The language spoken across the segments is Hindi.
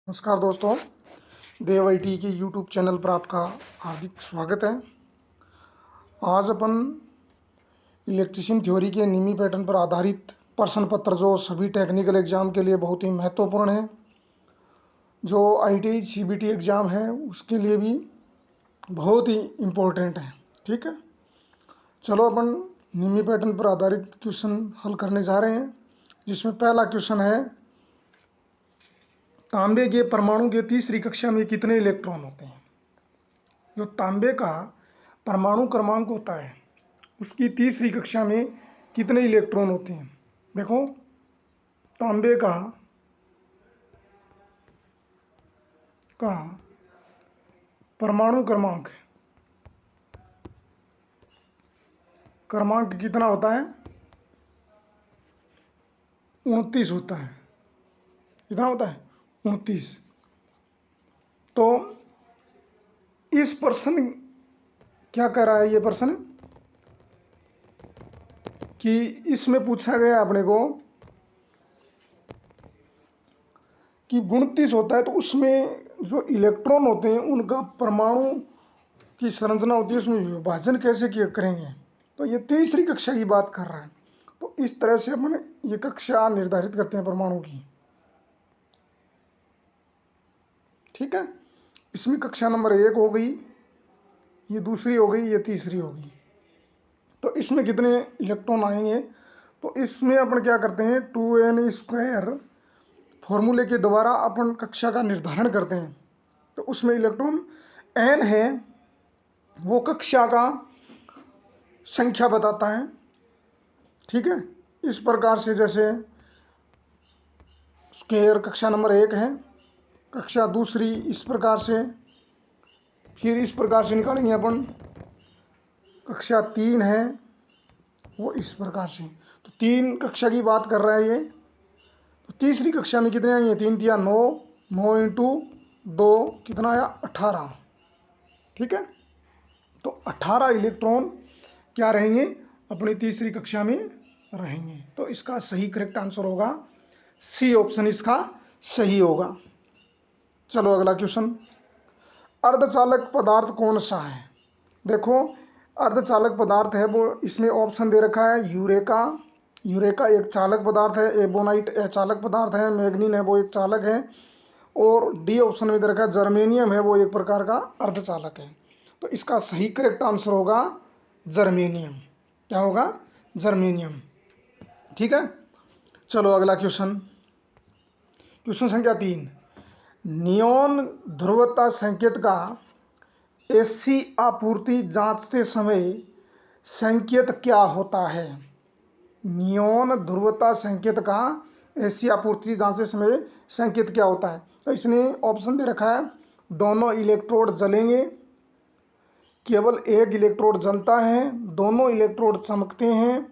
नमस्कार दोस्तों, देव आईटी के यूट्यूब चैनल पर आपका हार्दिक स्वागत है। आज अपन इलेक्ट्रीशियन थ्योरी के निमी पैटर्न पर आधारित प्रश्न पत्र जो सभी टेक्निकल एग्जाम के लिए बहुत ही महत्वपूर्ण है, जो आईटीआई सीबीटी एग्ज़ाम है उसके लिए भी बहुत ही इम्पोर्टेंट है। ठीक है, चलो अपन निमी पैटर्न पर आधारित क्वेश्चन हल करने जा रहे हैं, जिसमें पहला क्वेश्चन है, तांबे के परमाणु के तीसरी कक्षा में कितने इलेक्ट्रॉन होते हैं। जो तांबे का परमाणु क्रमांक होता है उसकी तीसरी कक्षा में कितने इलेक्ट्रॉन होते हैं। देखो, तांबे का परमाणु क्रमांक कितना होता है, 29 होता है। कितना होता है, 29। तो इस प्रश्न क्या कर रहा है, ये प्रश्न कि इसमें पूछा गया अपने को कि 29 होता है, तो उसमें जो इलेक्ट्रॉन होते हैं उनका परमाणु की संरचना होती है, उसमें विभाजन कैसे किया करेंगे। तो ये तीसरी कक्षा की बात कर रहा है। तो इस तरह से अपन ये कक्षा निर्धारित करते हैं परमाणु की। ठीक है, इसमें कक्षा नंबर 1 हो गई, ये दूसरी हो गई, ये तीसरी होगी। तो इसमें कितने इलेक्ट्रॉन आएंगे, तो इसमें अपन क्या करते हैं, 2n² फॉर्मूले के द्वारा अपन कक्षा का निर्धारण करते हैं। तो उसमें इलेक्ट्रॉन n है, वो कक्षा का संख्या बताता है। ठीक है, इस प्रकार से जैसे स्क्वायर कक्षा नंबर 1 है, कक्षा दूसरी इस प्रकार से, फिर इस प्रकार से निकालेंगे अपन, कक्षा 3 है वो इस प्रकार से। तो 3 कक्षा की बात कर रहा है ये। तो तीसरी कक्षा में कितने आएंगे, 3 तिया 9, 9 इंटू 2 कितना आया, 18। ठीक है, तो 18 इलेक्ट्रॉन क्या रहेंगे, अपनी तीसरी कक्षा में रहेंगे। तो इसका सही करेक्ट आंसर होगा सी ऑप्शन, इसका सही होगा। चलो अगला क्वेश्चन, अर्धचालक पदार्थ कौन सा है। देखो, अर्धचालक पदार्थ है वो, इसमें ऑप्शन दे रखा है यूरेका। यूरेका एक चालक पदार्थ है, एबोनाइट अचालक पदार्थ है, मैग्नीन है वो एक चालक है, और डी ऑप्शन में दे रखा है जर्मेनियम है वो एक प्रकार का अर्धचालक है। तो इसका सही करेक्ट आंसर होगा जर्मेनियम। क्या होगा, जर्मेनियम। ठीक है, चलो अगला क्वेश्चन, क्वेश्चन संख्या 3, नियॉन ध्रुवता संकेत का एसी आपूर्ति जांचते समय संकेत क्या होता है। नियॉन ध्रुवता संकेत का एसी आपूर्ति जांचते समय संकेत क्या होता है। तो इसने ऑप्शन दे रखा है, दोनों इलेक्ट्रोड जलेंगे, केवल एक इलेक्ट्रोड जलता है, दोनों इलेक्ट्रोड चमकते हैं,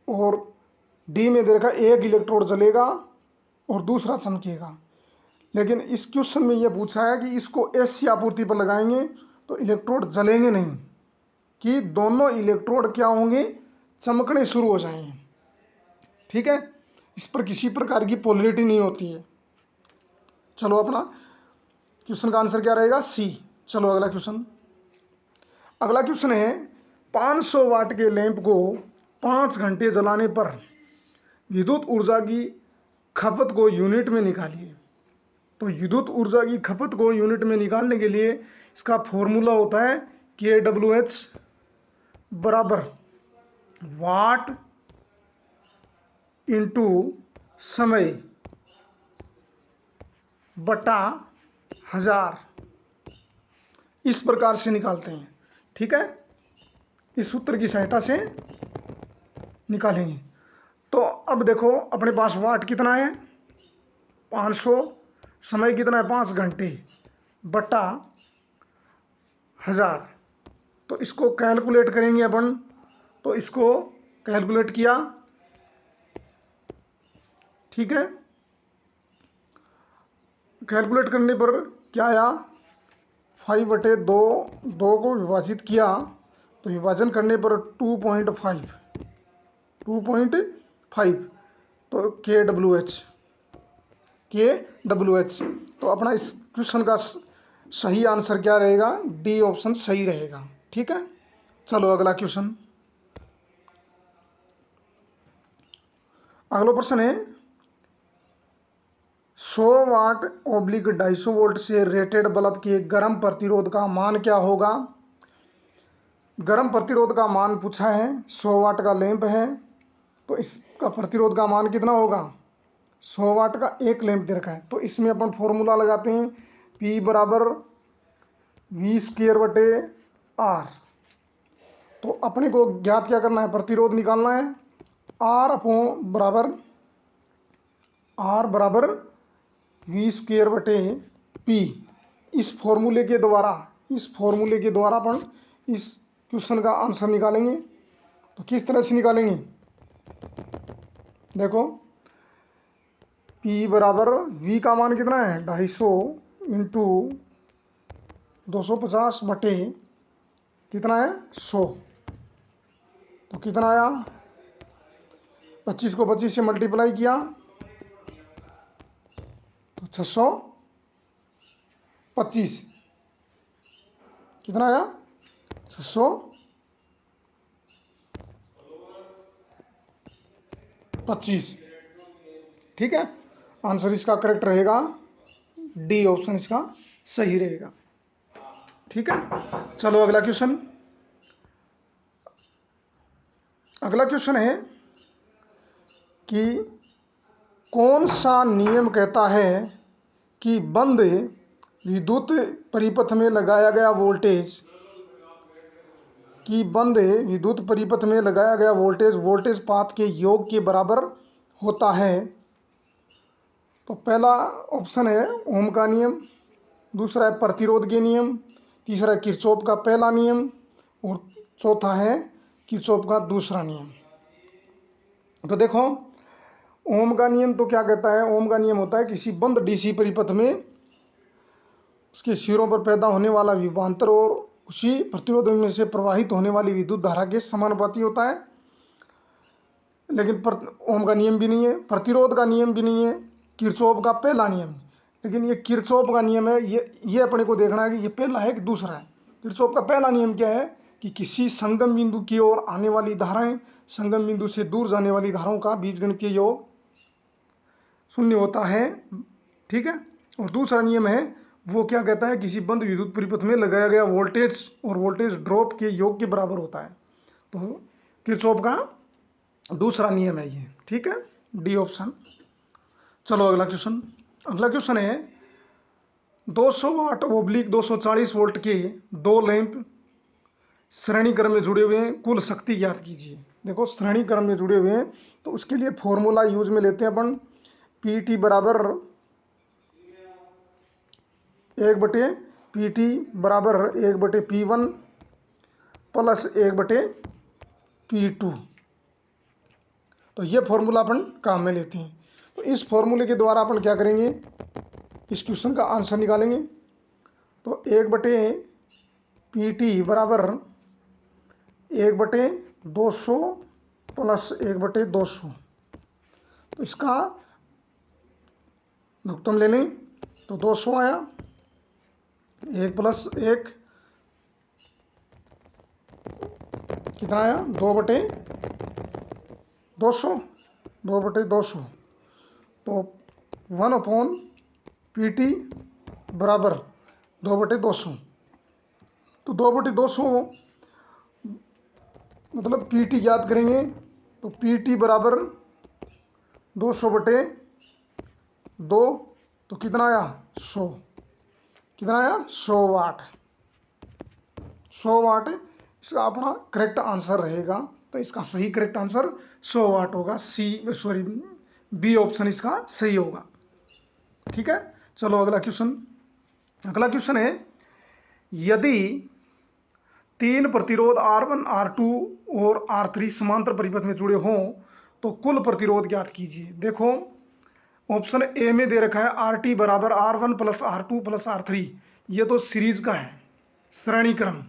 और डी में दे रखा है एक इलेक्ट्रोड जलेगा और दूसरा चमकेगा। लेकिन इस क्वेश्चन में यह पूछा है कि इसको एसी आपूर्ति पर लगाएंगे तो इलेक्ट्रोड जलेंगे नहीं, कि दोनों इलेक्ट्रोड क्या होंगे, चमकने शुरू हो जाएंगे। ठीक है, इस पर किसी प्रकार की पोलरिटी नहीं होती है। चलो अपना क्वेश्चन का आंसर क्या रहेगा, सी। चलो अगला क्वेश्चन, अगला क्वेश्चन है, 500 वाट के लैंप को 5 घंटे जलाने पर विद्युत ऊर्जा की खपत को यूनिट में निकालिए। तो विद्युत ऊर्जा की खपत को यूनिट में निकालने के लिए इसका फॉर्मूला होता है kWh बराबर वाट इंटू समय बटा 1000, इस प्रकार से निकालते हैं। ठीक है, इस सूत्र की सहायता से निकालेंगे। तो अब देखो, अपने पास वाट कितना है, 500, समय कितना है 5 घंटे, बटा 1000। तो इसको कैलकुलेट करेंगे अपन। तो इसको कैलकुलेट किया, ठीक है, कैलकुलेट करने पर क्या आया, 5/2, 2 को विभाजित किया तो विभाजन करने पर 2.5, तो kWh kWh। तो अपना इस क्वेश्चन का सही आंसर क्या रहेगा? डी ऑप्शन सही रहेगा। ठीक है, चलो अगला क्वेश्चन। अगला प्रश्न है 100 वाट ऑब्लिक 250 वोल्ट से रेटेड बल्ब के गर्म प्रतिरोध का मान क्या होगा? गर्म प्रतिरोध का मान पूछा है। 100 वाट का लैंप है तो इसका प्रतिरोध का मान कितना होगा? 100 वाट का एक लैंप दे रखा है तो इसमें अपन फॉर्मूला लगाते हैं, P बराबर V²/R। तो अपने को ज्ञात क्या करना है? प्रतिरोध निकालना है। R बराबर V²/P। इस फॉर्मूले के द्वारा अपन इस क्वेश्चन का आंसर निकालेंगे। तो किस तरह से निकालेंगे? देखो, P बराबर V का मान कितना है? 250 इंटू 250 बटे कितना है? 100। तो कितना आया? 25 को 25 से मल्टीप्लाई किया तो 625। कितना आया? 625। ठीक है, आंसर इसका करेक्ट रहेगा, डी ऑप्शन इसका सही रहेगा। ठीक है, चलो अगला क्वेश्चन। अगला क्वेश्चन है कि कौन सा नियम कहता है कि बंद विद्युत परिपथ में लगाया गया वोल्टेज पाथ के योग के बराबर होता है? तो पहला ऑप्शन है ओम का नियम, दूसरा है प्रतिरोध के नियम, तीसरा है किरचॉफ का पहला नियम और चौथा है किरचॉफ का दूसरा नियम। तो देखो, ओम का नियम तो क्या कहता है? ओम का नियम होता है किसी बंद डीसी परिपथ में उसके सिरों पर पैदा होने वाला विभवांतर और उसी प्रतिरोध में से प्रवाहित होने वाली विद्युत धारा के समानुपाती होता है। लेकिन ओम का नियम भी नहीं है, प्रतिरोध का नियम भी नहीं है, किरचॉफ का पहला नियम। लेकिन ये किरचॉफ का नियम है, ये अपने को देखना है कि ये पहला है कि दूसरा है। किरचॉफ का पहला नियम क्या है कि किसी संगम बिंदु की ओर आने वाली धाराएं संगम बिंदु से दूर जाने वाली धाराओं का बीजगणितीय योग 0 होता है। ठीक है, और दूसरा नियम है वो क्या कहता है? किसी बंद विद्युत परिपथ में लगाया गया वोल्टेज और वोल्टेज ड्रॉप के योग के बराबर होता है। तो किरचॉफ का दूसरा नियम है ये। ठीक है, डी ऑप्शन। चलो अगला क्वेश्चन है 200 वाट ऑब्लिक 240 वोल्ट के दो लैंप श्रेणी क्रम में जुड़े हुए हैं, कुल शक्ति ज्ञात कीजिए। देखो, श्रेणी क्रम में जुड़े हुए हैं तो उसके लिए फॉर्मूला यूज में लेते हैं अपन, PT बराबर 1/PT बराबर 1/P1 प्लस 1/P2। तो ये फॉर्मूला अपन काम में लेते हैं। तो इस फॉर्मूले के द्वारा अपन क्या करेंगे? इस क्वेश्चन का आंसर निकालेंगे। तो 1/PT बराबर 1/200 प्लस 1/200। तो इसका लघुत्तम ले लें तो 200 आया, 1 प्लस 1 कितना आया? 2/200। तो 1/PT बराबर 2/200। तो 2/200 मतलब PT ज्ञात करेंगे तो PT बराबर 200/2। तो कितना आया? 100। कितना आया? 100 वाट। 100 वाट इसका अपना करेक्ट आंसर रहेगा। तो इसका सही करेक्ट आंसर 100 वाट होगा। बी ऑप्शन इसका सही होगा। ठीक है, चलो अगला क्वेश्चन है यदि 3 प्रतिरोध R1, R2 और R3 समांतर परिपथ में जुड़े हों तो कुल प्रतिरोध ज्ञात कीजिए। देखो, ऑप्शन ए में दे रखा है RT बराबर R1 plus R2 plus R3। ये तो सीरीज का है, श्रेणी क्रम।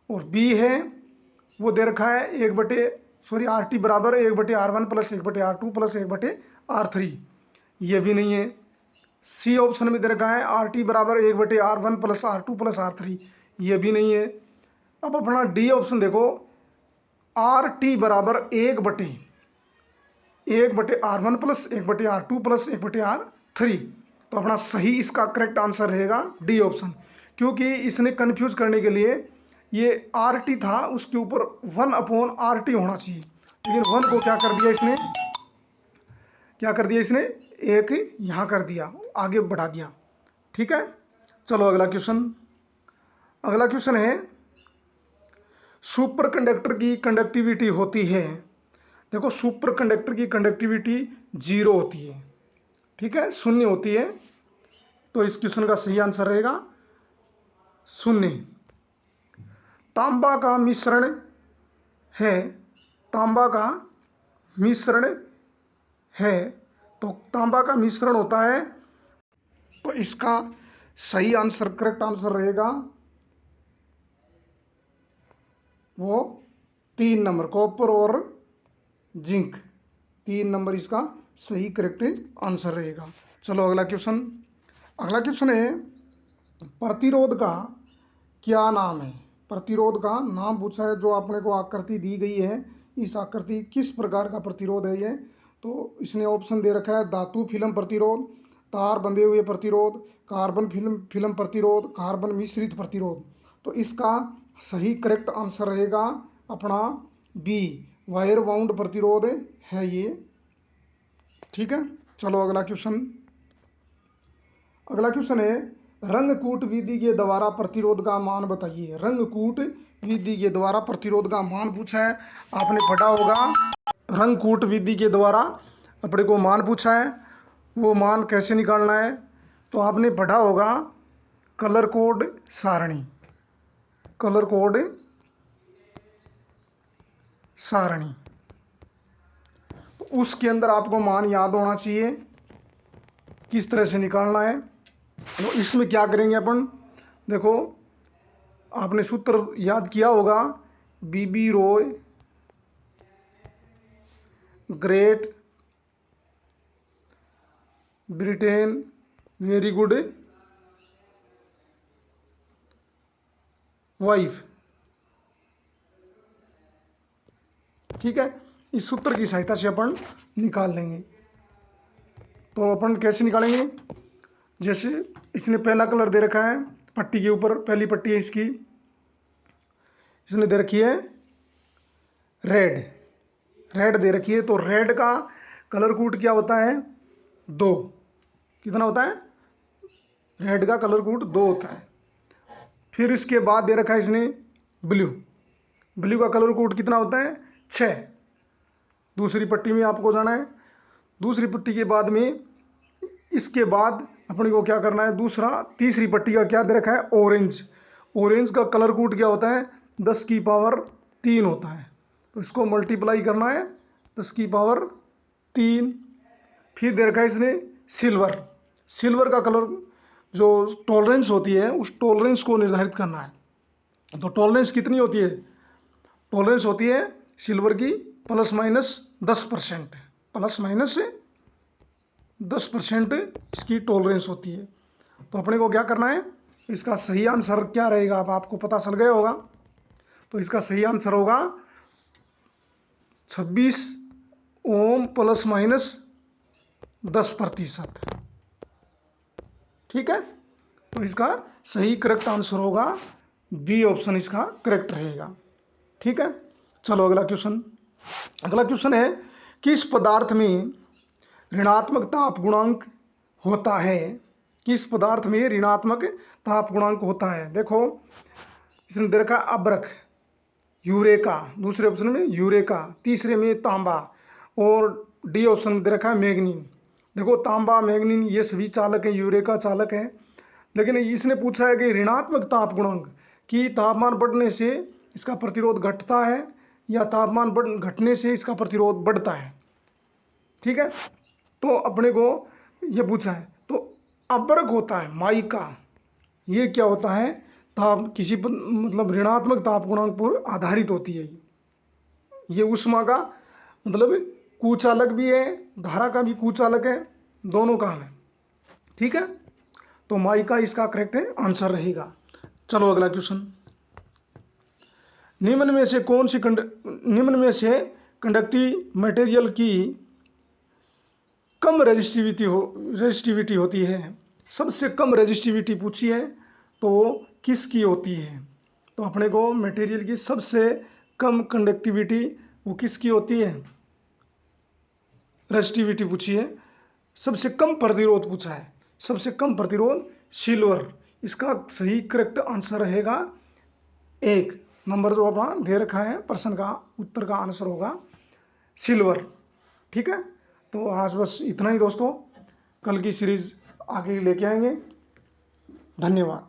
और बी है वो दे रखा है सॉरी RT बराबर 1/R1 plus 1/R2 plus 1/R3, ये भी नहीं है। सी ऑप्शन में दे रखा है RT बराबर 1/R1 plus R2 plus R3, ये भी नहीं है। अब अपना डी ऑप्शन देखो, RT बराबर 1/R1 plus 1/R2 plus 1/R3, तो अपना सही इसका करेक्ट आंसर रहेगा डी ऑप्शन, क्योंकि इसने कंफ्यूज करने के लिए ये RT था उसके ऊपर 1/RT होना चाहिए, लेकिन 1 को क्या कर दिया इसने, एक यहाँ कर दिया, आगे बढ़ा दिया। ठीक है, चलो अगला क्वेश्चन है, सुपर कंडक्टर की कंडक्टिविटी होती है। देखो सुपर कंडक्टर की कंडक्टिविटी 0 होती है, ठीक है, 0 होती है, तो इस क्वेश्चन का सही आंसर रहेगा 0। तांबा का मिश्रण है, तो तांबा का मिश्रण होता है, तो इसका सही आंसर करेक्ट आंसर रहेगा वो 3 नंबर, कॉपर और जिंक, 3 नंबर इसका सही करेक्ट आंसर रहेगा। चलो अगला क्वेश्चन है, प्रतिरोध का क्या नाम है। प्रतिरोध का नाम पूछा है, जो आपने को आकृति दी गई है, इस आकृति किस प्रकार का प्रतिरोध है ये, तो इसने ऑप्शन दे रखा है धातु फिल्म प्रतिरोध, तार बंधे हुए प्रतिरोध, कार्बन फिल्म प्रतिरोध, कार्बन मिश्रित प्रतिरोध, तो इसका सही करेक्ट आंसर रहेगा अपना बी, वायर बाउंड प्रतिरोध है ये। ठीक है, चलो अगला क्वेश्चन है, रंगकूट विधि के द्वारा प्रतिरोध का मान बताइए। रंगकूट विधि के द्वारा प्रतिरोध का मान पूछा है, आपने पढ़ा होगा, रंगकूट विधि के द्वारा अपने को मान पूछा है, वो मान कैसे निकालना है, तो आपने पढ़ा होगा कलर कोड सारणी, तो उसके अंदर आपको मान याद होना चाहिए किस तरह से निकालना है। तो इसमें क्या करेंगे अपन, देखो आपने सूत्र याद किया होगा, BB Roy great Britain very good wife. ठीक है, इस सूत्र की सहायता से अपन निकाल लेंगे। तो अपन कैसे निकालेंगे, जैसे इसने पहला कलर दे रखा है पट्टी के ऊपर, पहली पट्टी है इसकी, इसने दे रखी है रेड दे रखी है, तो रेड का कलर कोड क्या होता है 2, कितना होता है, रेड का कलर कोड 2 होता है। फिर इसके बाद दे रखा है इसने ब्लू का कलर कोड कितना होता है 6, दूसरी पट्टी में आपको जाना है। दूसरी पट्टी के बाद में, इसके बाद अपने को क्या करना है, तीसरी पट्टी का क्या दे रखा है ऑरेंज का कलर कोड क्या होता है 10 की पावर 3 होता है, तो इसको मल्टीप्लाई करना है 10 की पावर 3। फिर दे रखा है इसने सिल्वर का कलर, जो टॉलरेंस होती है उस टॉलरेंस को निर्धारित करना है, तो टॉलरेंस कितनी होती है, टॉलरेंस होती है सिल्वर की ±10%, ±10% इसकी टॉलरेंस होती है। तो अपने को क्या करना है, इसका सही आंसर क्या रहेगा, अब आपको पता चल गया होगा, तो इसका सही आंसर होगा 26 ओम ±10%। ठीक है, तो इसका सही करेक्ट आंसर होगा बी ऑप्शन, इसका करेक्ट रहेगा। ठीक है, चलो अगला क्वेश्चन है, किस पदार्थ में ऋणात्मक ताप गुणांक होता है। किस पदार्थ में ऋणात्मक ताप गुणांक होता है। देखो इसने दे रखा अब्रक, यूरेका, दूसरे ऑप्शन में यूरेका, तीसरे में तांबा, और डी ऑप्शन में दे रखा है मैग्नीन। देखो तांबा मैग्नीन ये सभी चालक हैं, यूरेका चालक है, लेकिन इसने पूछा है कि ऋणात्मक ताप गुणांक कि तापमान बढ़ने से इसका प्रतिरोध घटता है या तापमान घटने से इसका प्रतिरोध बढ़ता है। ठीक है, तो अपने को ये पूछा है, तो अब्रक होता है माइका, ये क्या होता है, ताप किसी मतलब ऋणात्मक ताप गुणांक पर आधारित होती है। ये ऊष्मा का मतलब कुचालक भी है, धारा का भी कुचालक है, दोनों काम है। ठीक है, तो माइका इसका करेक्ट आंसर रहेगा। चलो अगला क्वेश्चन। निम्न में से कंडक्टिव मटेरियल की कम रेजिस्टिविटी होती है। सबसे कम रेजिस्टिविटी पूछी है तो किसकी होती है? तो अपने को मटेरियल की सबसे कम कंडक्टिविटी वो किसकी होती है? रेजिस्टिविटी पूछी है। सबसे कम प्रतिरोध पूछा है, सबसे कम प्रतिरोध सिल्वर। इसका सही करेक्ट आंसर रहेगा 1 नंबर जो अपना दे रखा है, प्रश्न का उत्तर का आंसर होगा सिल्वर। ठीक है, तो आज बस इतना ही दोस्तों, कल की सीरीज आगे लेके आएंगे। धन्यवाद।